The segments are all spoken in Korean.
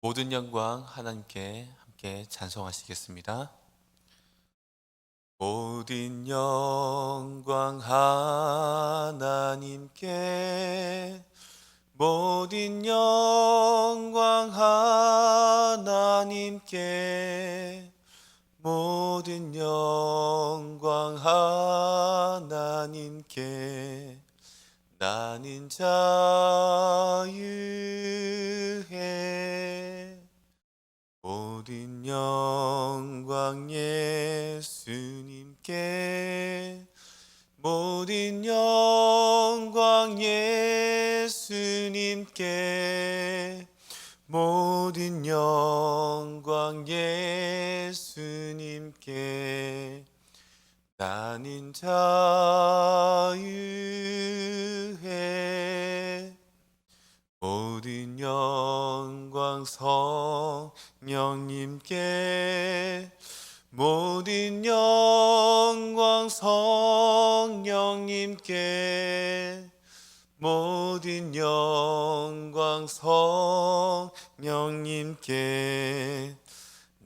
모든 영광 하나님께 함께 찬송하시겠습니다. 모든 영광 하나님께, 모든 영광 하나님께, 모든 영광 하나님께. 나는 자유해. 모든 영광 예수님께, 모든 영광 예수님께, 모든 영광 예수님께. 나는 자유해. 모든 영광 성령님께, 모든 영광 성령님께, 모든 영광 성령님께.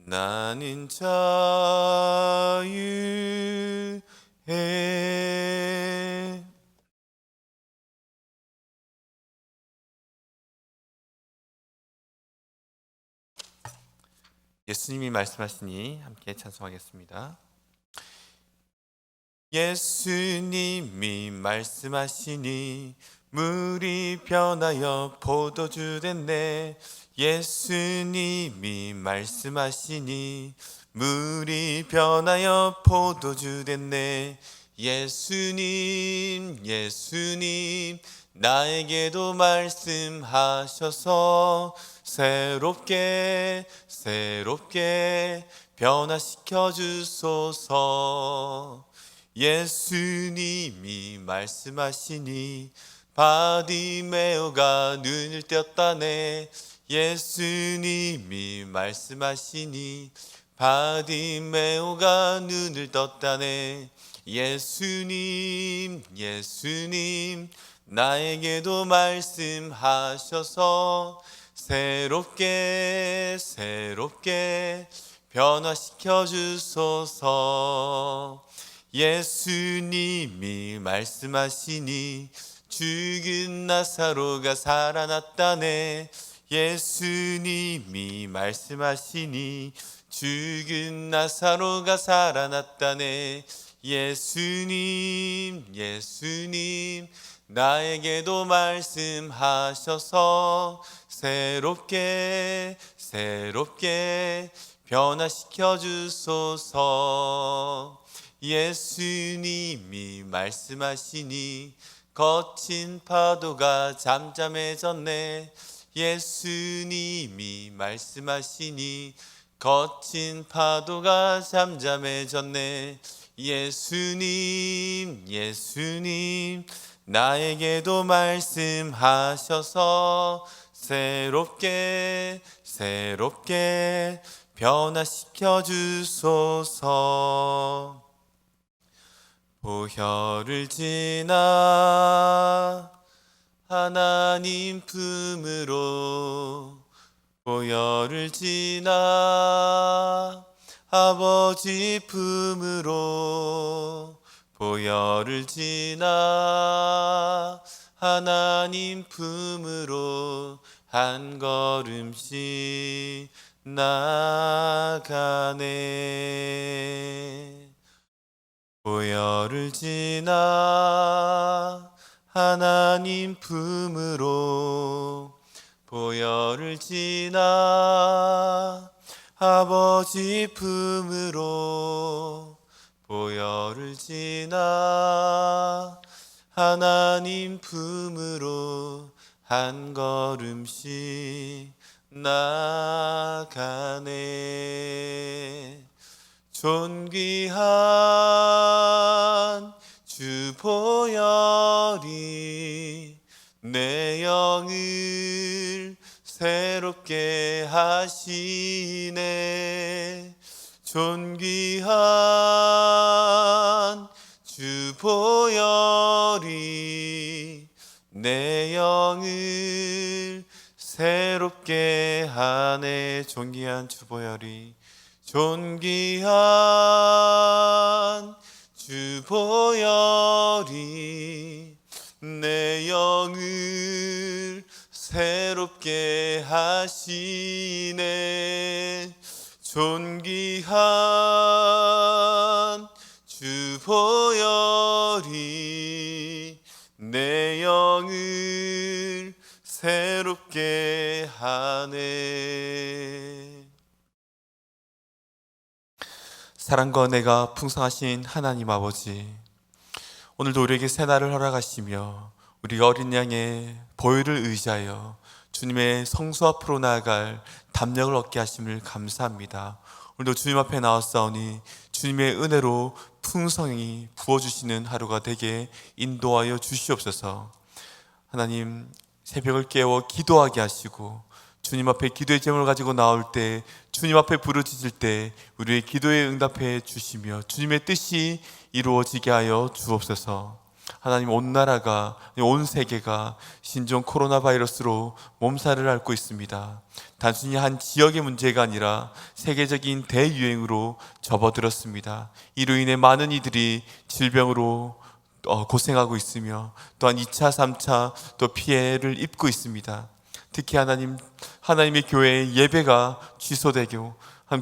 나는 자유해. 예수님이 말씀하시니 함께 찬송하겠습니다. 예수님이 말씀하시니 물이 변하여 포도주 됐네. 예수님이 말씀하시니 물이 변하여 포도주 됐네. 예수님 예수님 나에게도 말씀하셔서 새롭게 변화시켜 주소서. 예수님이 말씀하시니 바디메오가 눈을 떴다네. 예수님이 말씀하시니 바디메오가 눈을 떴다네. 예수님 나에게도 말씀하셔서 새롭게 변화시켜 주소서. 예수님이 말씀하시니 죽은 나사로가 살아났다네. 예수님이 말씀하시니 죽은 나사로가 살아났다네. 예수님 나에게도 말씀하셔서 새롭게 변화시켜 주소서. 예수님이 말씀하시니 거친 파도가 잠잠해졌네. 예수님이 말씀하시니 거친 파도가 잠잠해졌네. 예수님 나에게도 말씀하셔서 새롭게 변화시켜 주소서. 보혈을 지나 하나님 품으로, 보혈을 지나 아버지 품으로, 보혈을 지나 하나님 품으로 한 걸음씩 나가네. 보혈을 지나 하나님 품으로, 보혈을 지나 아버지 품으로, 보혈을 지나 하나님 품으로 한 걸음씩 나가네. 존귀한 주 보혈이 내 영을 새롭게 하시네. 존귀한 주 보혈이 내 영을 새롭게 하네. 존귀한 주보혈이, 존귀한 주보혈이 내 영을 새롭게 하시네. 존귀한 주보혈이 내 영을 새롭게 하네. 사랑과 은혜가 풍성하신 하나님 아버지, 오늘도 우리에게 새날을 허락하시며 우리가 어린 양의 보혈을 의지하여 주님의 성수 앞으로 나아갈 담력을 얻게 하심을 감사합니다. 오늘도 주님 앞에 나왔사오니 주님의 은혜로 풍성히 부어주시는 하루가 되게 인도하여 주시옵소서. 하나님, 새벽을 깨워 기도하게 하시고 주님 앞에 기도의 제목을 가지고 나올 때, 주님 앞에 부르짖을 때 우리의 기도에 응답해 주시며 주님의 뜻이 이루어지게 하여 주옵소서. 하나님, 온 나라가, 온 세계가 신종 코로나 바이러스로 몸살을 앓고 있습니다. 단순히 한 지역의 문제가 아니라 세계적인 대유행으로 접어들었습니다. 이로 인해 많은 이들이 질병으로 고생하고 있으며 또한 2차, 3차 또 피해를 입고 있습니다. 특히 하나님의 교회의 예배가 취소되고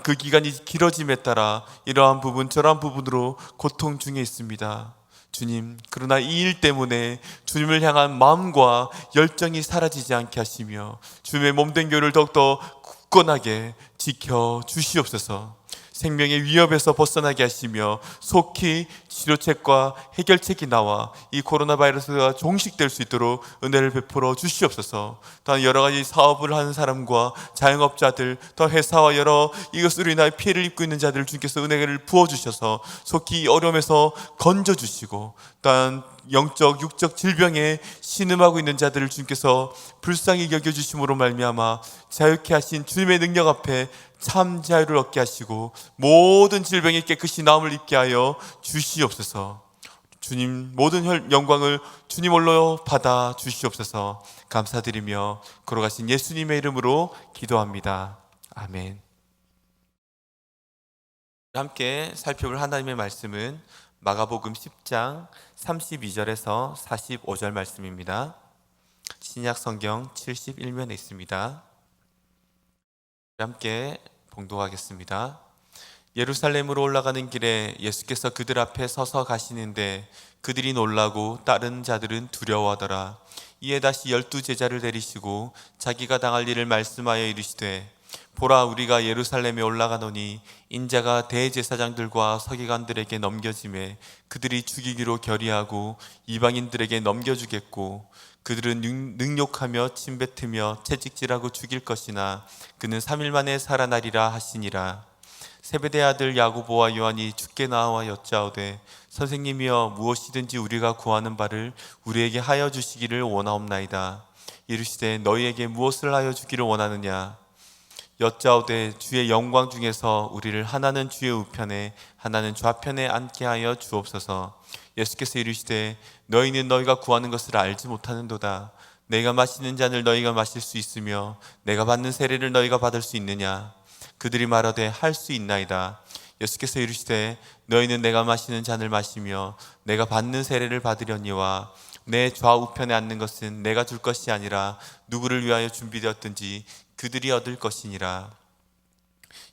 그 기간이 길어짐에 따라 이러한 부분 저러한 부분으로 고통 중에 있습니다. 주님, 그러나 이 일 때문에 주님을 향한 마음과 열정이 사라지지 않게 하시며 주님의 몸된 교회를 더욱더 굳건하게 지켜 주시옵소서. 생명의 위협에서 벗어나게 하시며 속히 치료책과 해결책이 나와 이 코로나 바이러스가 종식될 수 있도록 은혜를 베풀어 주시옵소서. 또한 여러 가지 사업을 하는 사람과 자영업자들, 또 회사와 여러 이것으로 인하여 피해를 입고 있는 자들을 주님께서 은혜를 부어주셔서 속히 이 어려움에서 건져주시고, 또한 영적, 육적 질병에 신음하고 있는 자들을 주님께서 불쌍히 여겨주심으로 말미암아 자유케 하신 주님의 능력 앞에 참 자유를 얻게 하시고 모든 질병에 깨끗이 나음을 입게 하여 주시옵소서. 주님, 모든 영광을 주님 홀로 받아 주시옵소서. 감사드리며 걸어가신 예수님의 이름으로 기도합니다. 아멘. 함께 살펴볼 하나님의 말씀은 마가복음 10장 32절에서 45절 말씀입니다. 신약 성경 71면에 있습니다. 함께 봉독하겠습니다. 예루살렘으로 올라가는 길에 예수께서 그들 앞에 서서 가시는데 그들이 놀라고 다른 자들은 두려워하더라. 이에 다시 12 제자를 데리시고 자기가 당할 일을 말씀하여 이르시되, 보라, 우리가 예루살렘에 올라가노니 인자가 대제사장들과 서기관들에게 넘겨지매 그들이 죽이기로 결의하고 이방인들에게 넘겨주겠고, 그들은 능욕하며 침뱉으며 채찍질하고 죽일 것이나 그는 3일 만에 살아나리라 하시니라. 세베대 아들 야고보와 요한이 주께 나와 여짜오되, 선생님이여, 무엇이든지 우리가 구하는 바를 우리에게 하여 주시기를 원하옵나이다. 이르시되, 너희에게 무엇을 하여 주기를 원하느냐? 여짜오되, 주의 영광 중에서 우리를 하나는 주의 우편에 하나는 좌편에 앉게 하여 주옵소서. 예수께서 이르시되, 너희는 너희가 구하는 것을 알지 못하는도다. 내가 마시는 잔을 너희가 마실 수 있으며 내가 받는 세례를 너희가 받을 수 있느냐? 그들이 말하되, 할 수 있나이다. 예수께서 이르시되, 너희는 내가 마시는 잔을 마시며 내가 받는 세례를 받으려니와 내 좌우편에 앉는 것은 내가 줄 것이 아니라 누구를 위하여 준비되었든지 그들이 얻을 것이니라.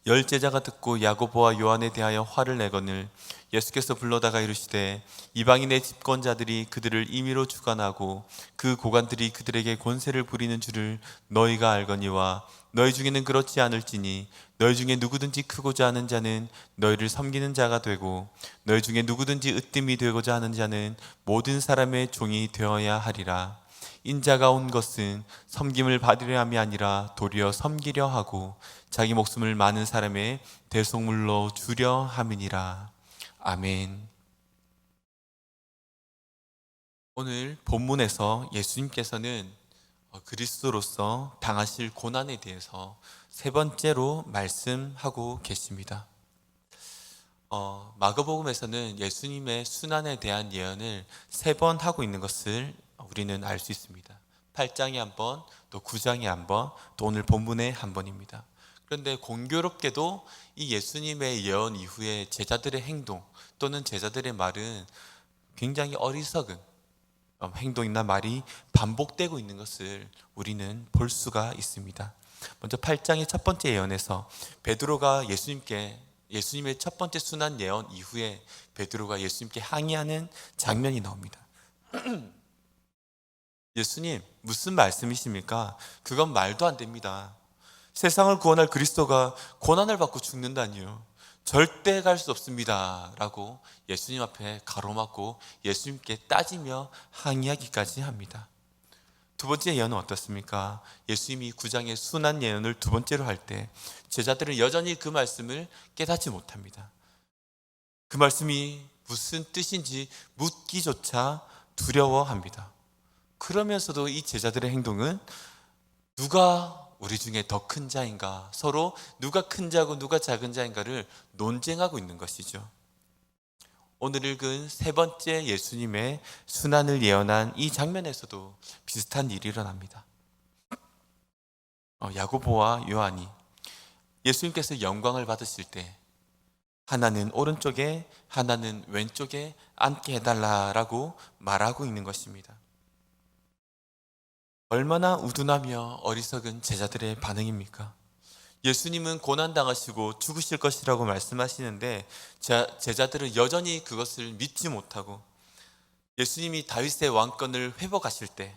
10 제자가 듣고 야고보와 요한에 대하여 화를 내거늘 예수께서 불러다가 이르시되, 이방인의 집권자들이 그들을 임의로 주관하고 그 고관들이 그들에게 권세를 부리는 줄을 너희가 알거니와 너희 중에는 그렇지 않을지니 너희 중에 누구든지 크고자 하는 자는 너희를 섬기는 자가 되고 너희 중에 누구든지 으뜸이 되고자 하는 자는 모든 사람의 종이 되어야 하리라. 인자가 온 것은 섬김을 받으려 함이 아니라 도리어 섬기려 하고 자기 목숨을 많은 사람의 대속물로 주려 함이니라. 아멘. 오늘 본문에서 예수님께서는 그리스도로서 당하실 고난에 대해서 세 번째로 말씀하고 계십니다. 마가복음에서는 예수님의 순환에 대한 예언을 3번 하고 있는 것을 우리는 알 수 있습니다. 8장에 한 번, 또 9장에 한 번, 또 오늘 본문에 한 번입니다. 그런데 공교롭게도 이 예수님의 예언 이후에 제자들의 행동 또는 제자들의 말은 굉장히 어리석은 행동이나 말이 반복되고 있는 것을 우리는 볼 수가 있습니다. 먼저 8장의 첫 번째 예언에서 베드로가 예수님의 첫 번째 순환 예언 이후에 베드로가 예수님께 항의하는 장면이 나옵니다. 예수님, 무슨 말씀이십니까? 그건 말도 안 됩니다. 세상을 구원할 그리스도가 고난을 받고 죽는다니요. 절대 갈 수 없습니다. 라고 예수님 앞에 가로막고 예수님께 따지며 항의하기까지 합니다. 두 번째 예언은 어떻습니까? 예수님이 9장의 순환 예언을 두 번째로 할 때 제자들은 여전히 그 말씀을 깨닫지 못합니다. 그 말씀이 무슨 뜻인지 묻기조차 두려워합니다. 그러면서도 이 제자들의 행동은 누가 우리 중에 더 큰 자인가, 서로 누가 큰 자고 누가 작은 자인가를 논쟁하고 있는 것이죠. 오늘 읽은 세 번째 예수님의 순환을 예언한 이 장면에서도 비슷한 일이 일어납니다. 야고보와 요한이 예수님께서 영광을 받으실 때 하나는 오른쪽에 하나는 왼쪽에 앉게 해달라라고 말하고 있는 것입니다. 얼마나 우둔하며 어리석은 제자들의 반응입니까? 예수님은 고난당하시고 죽으실 것이라고 말씀하시는데 제자들은 여전히 그것을 믿지 못하고 예수님이 다윗의 왕권을 회복하실 때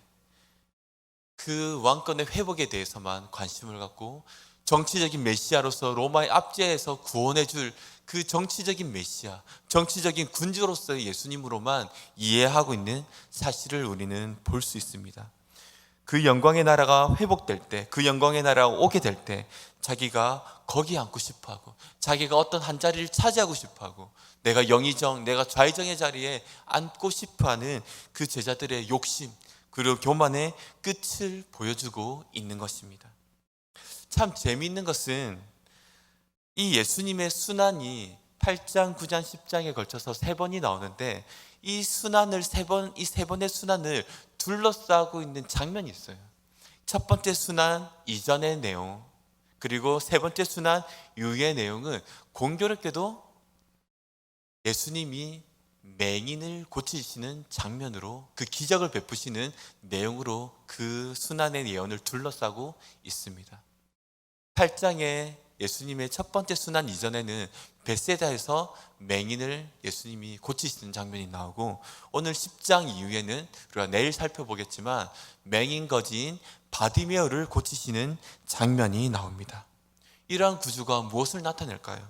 그 왕권의 회복에 대해서만 관심을 갖고 정치적인 메시아로서 로마의 압제에서 구원해 줄 그 정치적인 메시아, 정치적인 군주로서의 예수님으로만 이해하고 있는 사실을 우리는 볼 수 있습니다. 그 영광의 나라가 회복될 때, 그 영광의 나라가 오게 될 때 자기가 거기 앉고 싶어하고 자기가 어떤 한 자리를 차지하고 싶어하고 내가 영의정, 내가 좌의정의 자리에 앉고 싶어하는 그 제자들의 욕심 그리고 교만의 끝을 보여주고 있는 것입니다. 참 재미있는 것은 이 예수님의 순환이 8장, 9장, 10장에 걸쳐서 세 번이 나오는데 이 세 번의 순환을 둘러싸고 있는 장면이 있어요. 첫 번째 순환 이전의 내용, 그리고 세 번째 순환 이후의 내용은 공교롭게도 예수님이 맹인을 고치시는 장면으로 그 기적을 베푸시는 내용으로 그 순환의 예언을 둘러싸고 있습니다. 8장에 예수님의 첫 번째 순환 이전에는 벳세다에서 맹인을 예수님이 고치시는 장면이 나오고 오늘 10장 이후에는 우리가 내일 살펴보겠지만 맹인 거지인 바디메어를 고치시는 장면이 나옵니다. 이러한 구조가 무엇을 나타낼까요?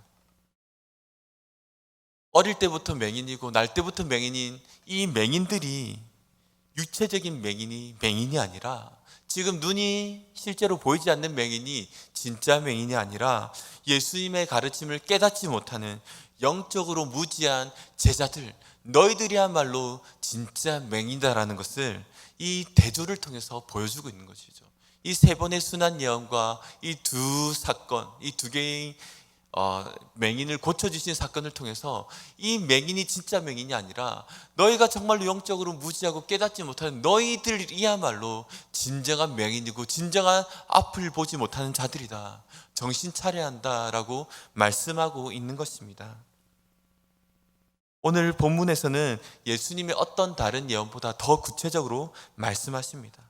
어릴 때부터 맹인이고 날 때부터 맹인인 이 맹인들이 육체적인 맹인이 아니라 지금 눈이 실제로 보이지 않는 맹인이 진짜 맹인이 아니라 예수님의 가르침을 깨닫지 못하는 영적으로 무지한 제자들, 너희들이야말로 진짜 맹인이다라는 것을 이 대조를 통해서 보여주고 있는 것이죠. 이 세 번의 순환 예언과 이 두 사건, 이 두 개의 맹인을 고쳐주신 사건을 통해서 이 맹인이 진짜 맹인이 아니라 너희가 정말로 영적으로 무지하고 깨닫지 못하는 너희들이야말로 진정한 맹인이고 진정한 앞을 보지 못하는 자들이다. 정신 차려야 한다라고 말씀하고 있는 것입니다. 오늘 본문에서는 예수님의 어떤 다른 예언보다 더 구체적으로 말씀하십니다.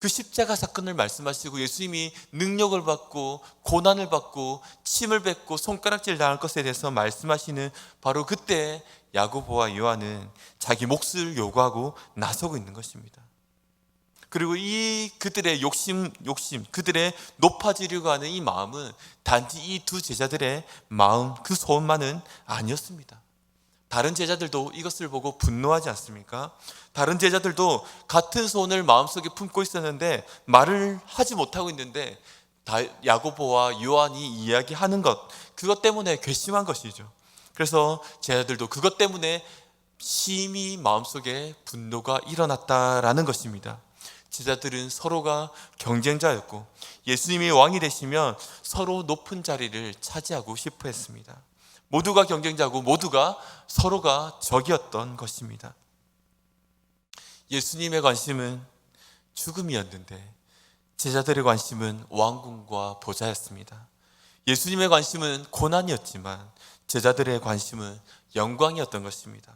그 십자가 사건을 말씀하시고 예수님이 능력을 받고 고난을 받고 침을 뱉고 손가락질 당할 것에 대해서 말씀하시는 바로 그때 야고보와 요한은 자기 몫을 요구하고 나서고 있는 것입니다. 그리고 그들의 욕심, 그들의 높아지려고 하는 이 마음은 단지 이 두 제자들의 마음, 그 소원만은 아니었습니다. 다른 제자들도 이것을 보고 분노하지 않습니까? 다른 제자들도 같은 소원을 마음속에 품고 있었는데 말을 하지 못하고 있는데 야고보와 요한이 이야기하는 그것 때문에 괘씸한 것이죠. 그래서 제자들도 그것 때문에 심히 마음속에 분노가 일어났다라는 것입니다. 제자들은 서로가 경쟁자였고 예수님이 왕이 되시면 서로 높은 자리를 차지하고 싶어 했습니다. 모두가 경쟁자고 모두가 서로가 적이었던 것입니다. 예수님의 관심은 죽음이었는데 제자들의 관심은 왕궁과 보좌였습니다. 예수님의 관심은 고난이었지만 제자들의 관심은 영광이었던 것입니다.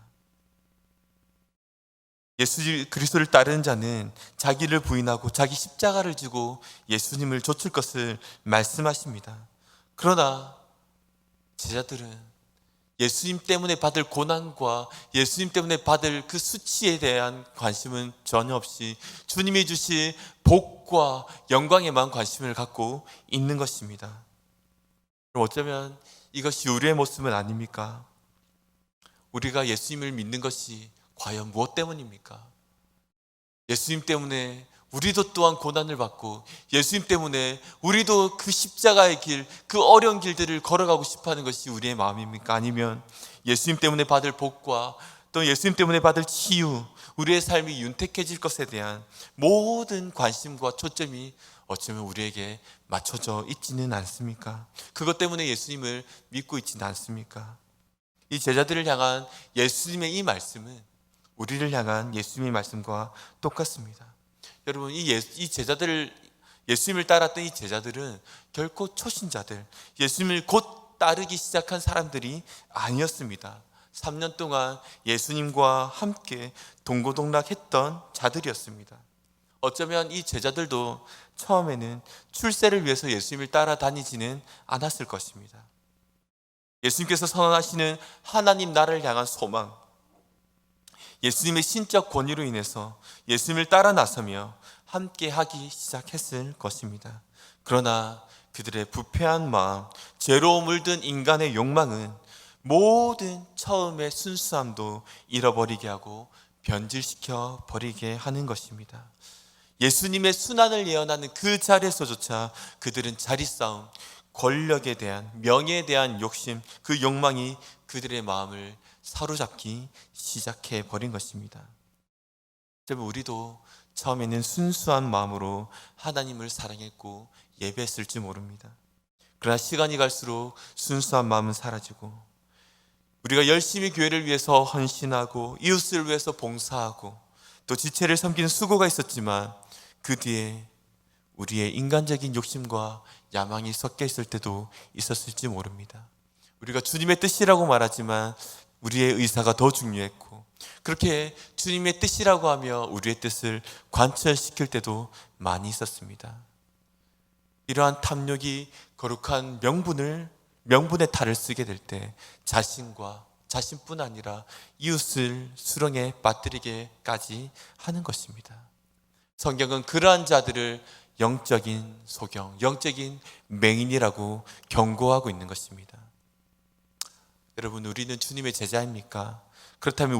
예수 그리스도를 따르는 자는 자기를 부인하고 자기 십자가를 지고 예수님을 좇을 것을 말씀하십니다. 그러나 제자들은 예수님 때문에 받을 고난과 예수님 때문에 받을 그 수치에 대한 관심은 전혀 없이 주님이 주실 복과 영광에만 관심을 갖고 있는 것입니다. 그럼 어쩌면 이것이 우리의 모습은 아닙니까? 우리가 예수님을 믿는 것이 과연 무엇 때문입니까? 예수님 때문에 우리도 또한 고난을 받고 예수님 때문에 우리도 그 십자가의 길, 그 어려운 길들을 걸어가고 싶어하는 것이 우리의 마음입니까? 아니면 예수님 때문에 받을 복과 또 예수님 때문에 받을 치유, 우리의 삶이 윤택해질 것에 대한 모든 관심과 초점이 어쩌면 우리에게 맞춰져 있지는 않습니까? 그것 때문에 예수님을 믿고 있지는 않습니까? 이 제자들을 향한 예수님의 이 말씀은 우리를 향한 예수님의 말씀과 똑같습니다. 여러분, 이 제자들을, 예수님을 따랐던 이 제자들은 결코 초신자들, 예수님을 곧 따르기 시작한 사람들이 아니었습니다. 3년 동안 예수님과 함께 동고동락했던 자들이었습니다. 어쩌면 이 제자들도 처음에는 출세를 위해서 예수님을 따라다니지는 않았을 것입니다. 예수님께서 선언하시는 하나님 나라를 향한 소망, 예수님의 신적 권위로 인해서 예수님을 따라 나서며 함께 하기 시작했을 것입니다. 그러나 그들의 부패한 마음, 죄로 물든 인간의 욕망은 모든 처음의 순수함도 잃어버리게 하고 변질시켜 버리게 하는 것입니다. 예수님의 순환을 예언하는 그 자리에서조차 그들은 자리싸움, 권력에 대한, 명예에 대한 욕심, 그 욕망이 그들의 마음을 사로잡기 시작해 버린 것입니다. 여러분, 우리도 처음에는 순수한 마음으로 하나님을 사랑했고 예배했을지 모릅니다. 그러나 시간이 갈수록 순수한 마음은 사라지고 우리가 열심히 교회를 위해서 헌신하고 이웃을 위해서 봉사하고 또 지체를 섬기는 수고가 있었지만 그 뒤에 우리의 인간적인 욕심과 야망이 섞여 있을 때도 있었을지 모릅니다. 우리가 주님의 뜻이라고 말하지만 우리의 의사가 더 중요했고, 그렇게 주님의 뜻이라고 하며 우리의 뜻을 관철시킬 때도 많이 있었습니다. 이러한 탐욕이 거룩한 명분의 탈을 쓰게 될 때 자신뿐 아니라 이웃을 수렁에 빠뜨리게까지 하는 것입니다. 성경은 그러한 자들을 영적인 소경, 영적인 맹인이라고 경고하고 있는 것입니다. 여러분, 우리는 주님의 제자입니까? 그렇다면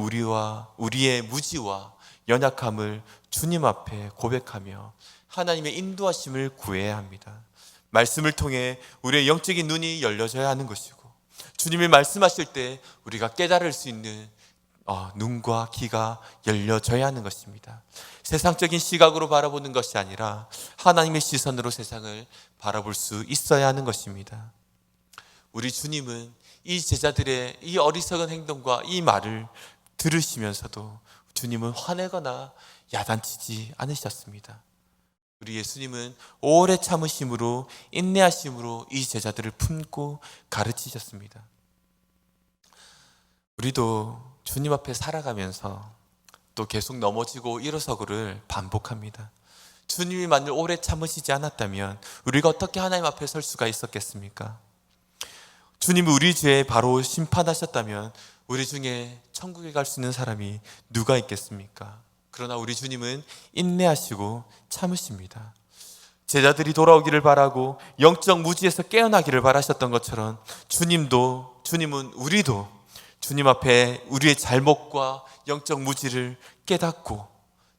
우리의 무지와 연약함을 주님 앞에 고백하며 하나님의 인도하심을 구해야 합니다. 말씀을 통해 우리의 영적인 눈이 열려져야 하는 것이고, 주님이 말씀하실 때 우리가 깨달을 수 있는 눈과 귀가 열려져야 하는 것입니다. 세상적인 시각으로 바라보는 것이 아니라 하나님의 시선으로 세상을 바라볼 수 있어야 하는 것입니다. 우리 주님은 이 제자들의 이 어리석은 행동과 이 말을 들으시면서도 주님은 화내거나 야단치지 않으셨습니다. 우리 예수님은 오래 참으심으로, 인내하심으로 이 제자들을 품고 가르치셨습니다. 우리도 주님 앞에 살아가면서 또 계속 넘어지고 일어서고를 반복합니다. 주님이 만일 오래 참으시지 않았다면 우리가 어떻게 하나님 앞에 설 수가 있었겠습니까? 주님이 우리 죄에 바로 심판하셨다면 우리 중에 천국에 갈 수 있는 사람이 누가 있겠습니까? 그러나 우리 주님은 인내하시고 참으십니다. 제자들이 돌아오기를 바라고 영적 무지에서 깨어나기를 바라셨던 것처럼 주님은 우리도 주님 앞에 우리의 잘못과 영적 무지를 깨닫고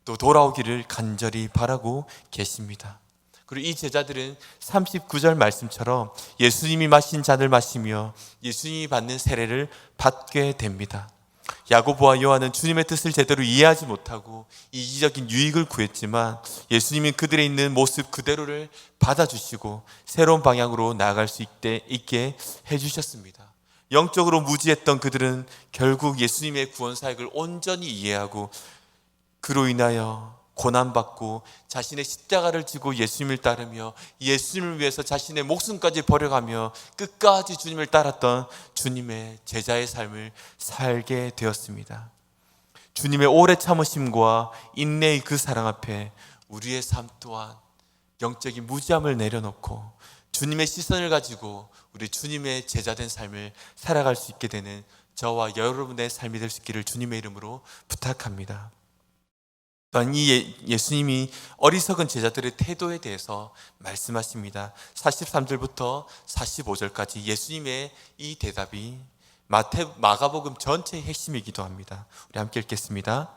또 돌아오기를 간절히 바라고 계십니다. 그리고 이 제자들은 39절 말씀처럼 예수님이 마신 잔을 마시며 예수님이 받는 세례를 받게 됩니다. 야고보와 요한은 주님의 뜻을 제대로 이해하지 못하고 이기적인 유익을 구했지만 예수님이 그들의 있는 모습 그대로를 받아주시고 새로운 방향으로 나아갈 수 있게 해주셨습니다. 영적으로 무지했던 그들은 결국 예수님의 구원 사역을 온전히 이해하고 그로 인하여 고난받고 자신의 십자가를 지고 예수님을 따르며 예수님을 위해서 자신의 목숨까지 버려가며 끝까지 주님을 따랐던 주님의 제자의 삶을 살게 되었습니다. 주님의 오래 참으심과 인내의 그 사랑 앞에 우리의 삶 또한 영적인 무지함을 내려놓고 주님의 시선을 가지고 우리 주님의 제자된 삶을 살아갈 수 있게 되는 저와 여러분의 삶이 될 수 있기를 주님의 이름으로 부탁합니다. 또한 이 예수님이 어리석은 제자들의 태도에 대해서 말씀하십니다. 43절부터 45절까지 예수님의 이 대답이 마가복음 전체의 핵심이기도 합니다. 우리 함께 읽겠습니다.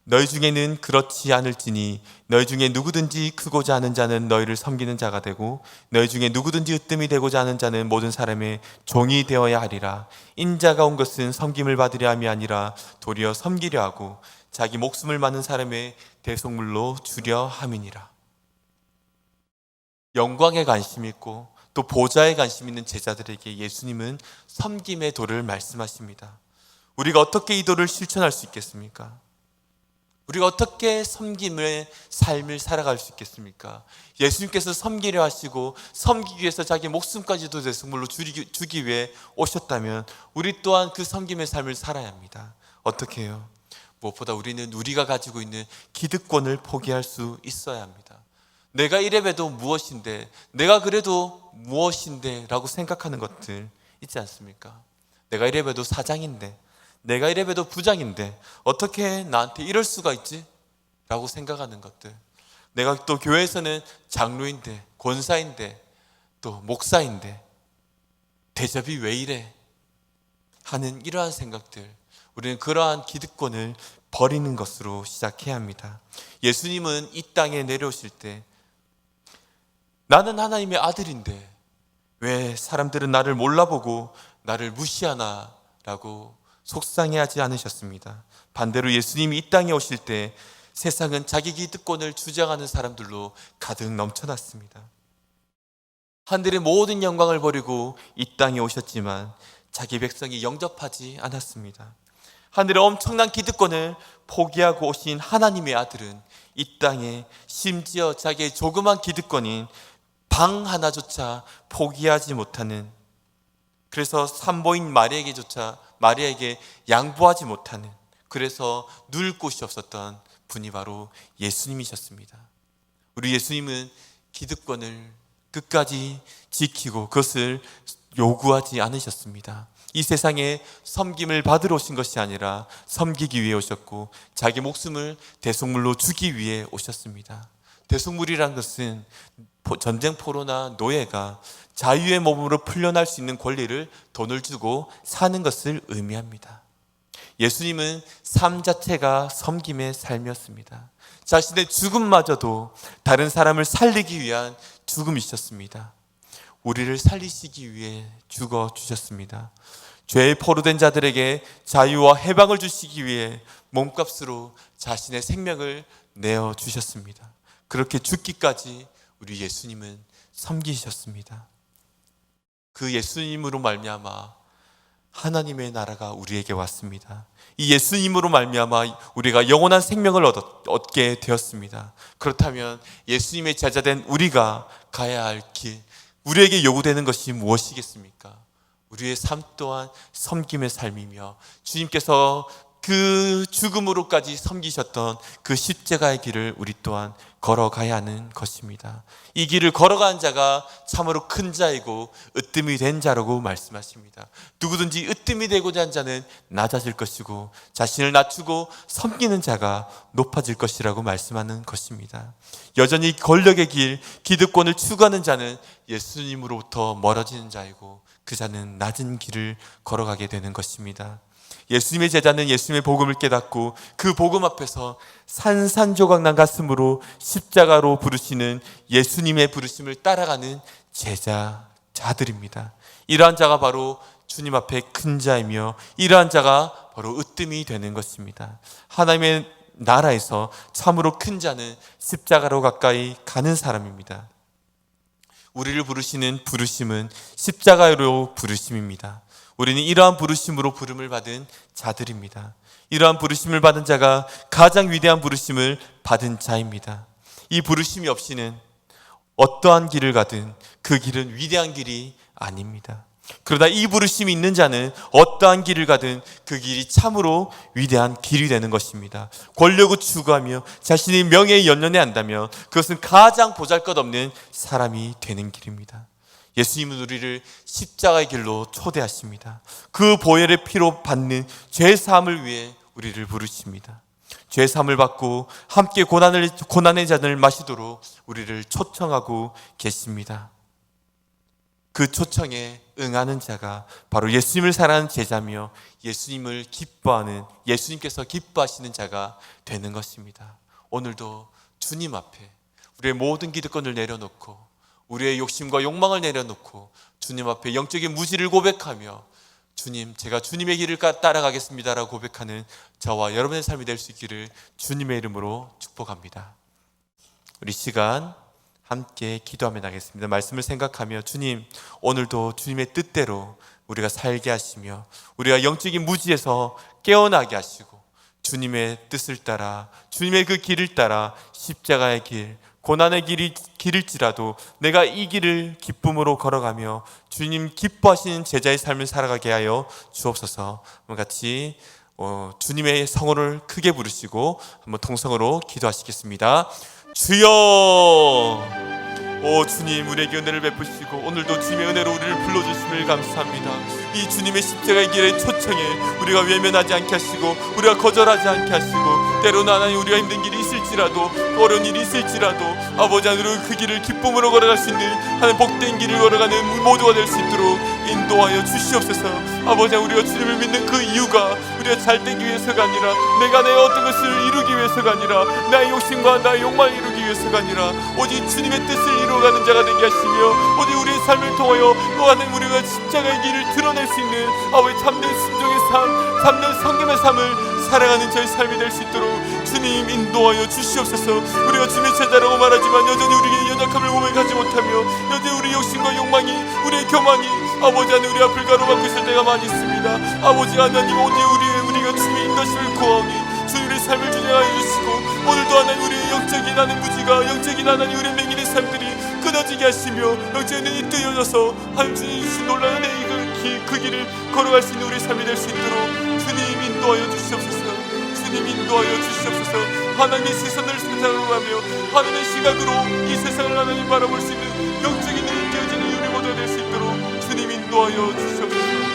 너희 중에는 그렇지 않을지니 너희 중에 누구든지 크고자 하는 자는 너희를 섬기는 자가 되고 너희 중에 누구든지 으뜸이 되고자 하는 자는 모든 사람의 종이 되어야 하리라. 인자가 온 것은 섬김을 받으려 함이 아니라 도리어 섬기려 하고 자기 목숨을 많은 사람의 대속물로 주려 함이니라. 영광에 관심 있고 또 보좌에 관심 있는 제자들에게 예수님은 섬김의 도를 말씀하십니다. 우리가 어떻게 이 도를 실천할 수 있겠습니까? 우리가 어떻게 섬김의 삶을 살아갈 수 있겠습니까? 예수님께서 섬기려 하시고 섬기기 위해서 자기 목숨까지도 대속물로 주기 위해 오셨다면 우리 또한 그 섬김의 삶을 살아야 합니다. 어떻게 해요? 무엇보다 우리는 우리가 가지고 있는 기득권을 포기할 수 있어야 합니다. 내가 이래봬도 무엇인데, 내가 그래도 무엇인데 라고 생각하는 것들 있지 않습니까? 내가 이래봬도 사장인데, 내가 이래봬도 부장인데 어떻게 나한테 이럴 수가 있지? 라고 생각하는 것들, 내가 또 교회에서는 장로인데 권사인데 또 목사인데 대접이 왜 이래? 하는 이러한 생각들, 우리는 그러한 기득권을 버리는 것으로 시작해야 합니다. 예수님은 이 땅에 내려오실 때 나는 하나님의 아들인데 왜 사람들은 나를 몰라보고 나를 무시하나 라고 속상해하지 않으셨습니다. 반대로 예수님이 이 땅에 오실 때 세상은 자기 기득권을 주장하는 사람들로 가득 넘쳐났습니다. 하늘의 모든 영광을 버리고 이 땅에 오셨지만 자기 백성이 영접하지 않았습니다. 하늘의 엄청난 기득권을 포기하고 오신 하나님의 아들은 이 땅에 심지어 자기의 조그만 기득권인 방 하나조차 포기하지 못하는, 그래서 산모인 마리아에게 양보하지 못하는, 그래서 누울 곳이 없었던 분이 바로 예수님이셨습니다. 우리 예수님은 기득권을 끝까지 지키고 그것을 요구하지 않으셨습니다. 이 세상에 섬김을 받으러 오신 것이 아니라 섬기기 위해 오셨고 자기 목숨을 대속물로 주기 위해 오셨습니다. 대속물이란 것은 전쟁 포로나 노예가 자유의 몸으로 풀려날 수 있는 권리를 돈을 주고 사는 것을 의미합니다. 예수님은 삶 자체가 섬김의 삶이었습니다. 자신의 죽음마저도 다른 사람을 살리기 위한 죽음이셨습니다. 우리를 살리시기 위해 죽어주셨습니다. 죄에 포로된 자들에게 자유와 해방을 주시기 위해 몸값으로 자신의 생명을 내어주셨습니다. 그렇게 죽기까지 우리 예수님은 섬기셨습니다. 그 예수님으로 말미암아 하나님의 나라가 우리에게 왔습니다. 이 예수님으로 말미암아 우리가 영원한 생명을 얻게 되었습니다. 그렇다면 예수님의 제자된 우리가 가야 할 길, 우리에게 요구되는 것이 무엇이겠습니까? 우리의 삶 또한 섬김의 삶이며 주님께서 그 죽음으로까지 섬기셨던 그 십자가의 길을 우리 또한 걸어가야 하는 것입니다. 이 길을 걸어간 자가 참으로 큰 자이고 으뜸이 된 자라고 말씀하십니다. 누구든지 으뜸이 되고자 한 자는 낮아질 것이고 자신을 낮추고 섬기는 자가 높아질 것이라고 말씀하는 것입니다. 여전히 권력의 길, 기득권을 추구하는 자는 예수님으로부터 멀어지는 자이고 그 자는 낮은 길을 걸어가게 되는 것입니다. 예수님의 제자는 예수님의 복음을 깨닫고 그 복음 앞에서 산산조각난 가슴으로 십자가로 부르시는 예수님의 부르심을 따라가는 제자들입니다. 이러한 자가 바로 주님 앞에 큰 자이며 이러한 자가 바로 으뜸이 되는 것입니다. 하나님의 나라에서 참으로 큰 자는 십자가로 가까이 가는 사람입니다. 우리를 부르시는 부르심은 십자가로 부르심입니다. 우리는 이러한 부르심으로 부름을 받은 자들입니다. 이러한 부르심을 받은 자가 가장 위대한 부르심을 받은 자입니다. 이 부르심이 없이는 어떠한 길을 가든 그 길은 위대한 길이 아닙니다. 그러나 이 부르심이 있는 자는 어떠한 길을 가든 그 길이 참으로 위대한 길이 되는 것입니다. 권력을 추구하며 자신의 명예에 연연해 한다면 그것은 가장 보잘것없는 사람이 되는 길입니다. 예수님은 우리를 십자가의 길로 초대하십니다. 그 보혈의 피로 받는 죄사함을 위해 우리를 부르십니다. 죄사함을 받고 함께 고난의 잔을 마시도록 우리를 초청하고 계십니다. 그 초청에 응하는 자가 바로 예수님을 사랑하는 제자며 예수님을 기뻐하는, 예수님께서 기뻐하시는 자가 되는 것입니다. 오늘도 주님 앞에 우리의 모든 기득권을 내려놓고 우리의 욕심과 욕망을 내려놓고 주님 앞에 영적인 무지를 고백하며 주님, 제가 주님의 길을 따라가겠습니다라고 고백하는 저와 여러분의 삶이 될 수 있기를 주님의 이름으로 축복합니다. 우리 시간 함께 기도하며 나가겠습니다. 말씀을 생각하며 주님, 오늘도 주님의 뜻대로 우리가 살게 하시며 우리가 영적인 무지에서 깨어나게 하시고 주님의 뜻을 따라, 주님의 그 길을 따라 십자가의 길, 고난의 길일지라도 내가 이 길을 기쁨으로 걸어가며 주님 기뻐하시는 제자의 삶을 살아가게 하여 주옵소서. 같이 주님의 성호를 크게 부르시고 한번 통성으로 기도하시겠습니다. 주여, 오 주님, 우리에게 은혜를 베푸시고 오늘도 주님의 은혜로 우리를 불러주심을 감사합니다. 이 주님의 십자가의 길의 초청에 우리가 외면하지 않게 하시고 우리가 거절하지 않게 하시고 때로는 하나님 우리가 힘든 길이 있을지라도 어려운 일이 있을지라도 아버지 하나님 그 길을 기쁨으로 걸어갈 수 있는 하나님 복된 길을 걸어가는 모두가 될 수 있도록 인도하여 주시옵소서. 아버지 하나님 우리가 주님을 믿는 그 이유가 우리가 잘 되기 위해서가 아니라 내가 내 어떤 것을 이루기 위해서가 아니라 나의 욕심과 나의 욕망을 이루기 위해서가 아니라 오직 주님의 뜻을 이루어가는 자가 되게 하시며 오직 우리의 삶을 통하여 하나님 우리가 십자가의 길을 드러낼 수 있는 아버지 참된 순종의 삶, 참된 성경의 삶을 살아가는 저희 삶이 될 수 있도록 주님 인도하여 주시옵소서. 우리가 주님의 제자라고 말하지만 여전히 우리의 연약함을 고백하지 못하며 여전히 우리의 욕심과 욕망이, 우리의 교만이 아버지 하나님 우리 앞을 가로막고 있을 때가 많이 있습니다. 아버지 하나님 오직 우리가 주님의 인도심을 구하오니 주님의 삶을 준행하여 주시고 오늘도 하나님 우리의 영적인 하나님 무지가, 영적인 하나님 우리의 맹인의 삶들이 끊어지게 하시며 영적인 눈이 뜨여져서 하나님 주님 주신 놀라운 은혜의 그 길을 걸어갈 수 있는 우리의 삶이 될 수 있도록 주님 인도하여 주시옵소서. 주님 인도하여 주시옵소서. 하나님의 시선을 세상으로 하며 하나님의 시각으로 이 세상을 하나님 바라볼 수 있는 영적인 눈이 깨어지는 우리 모두가 될 수 있도록 주님 인도하여 주시옵소서.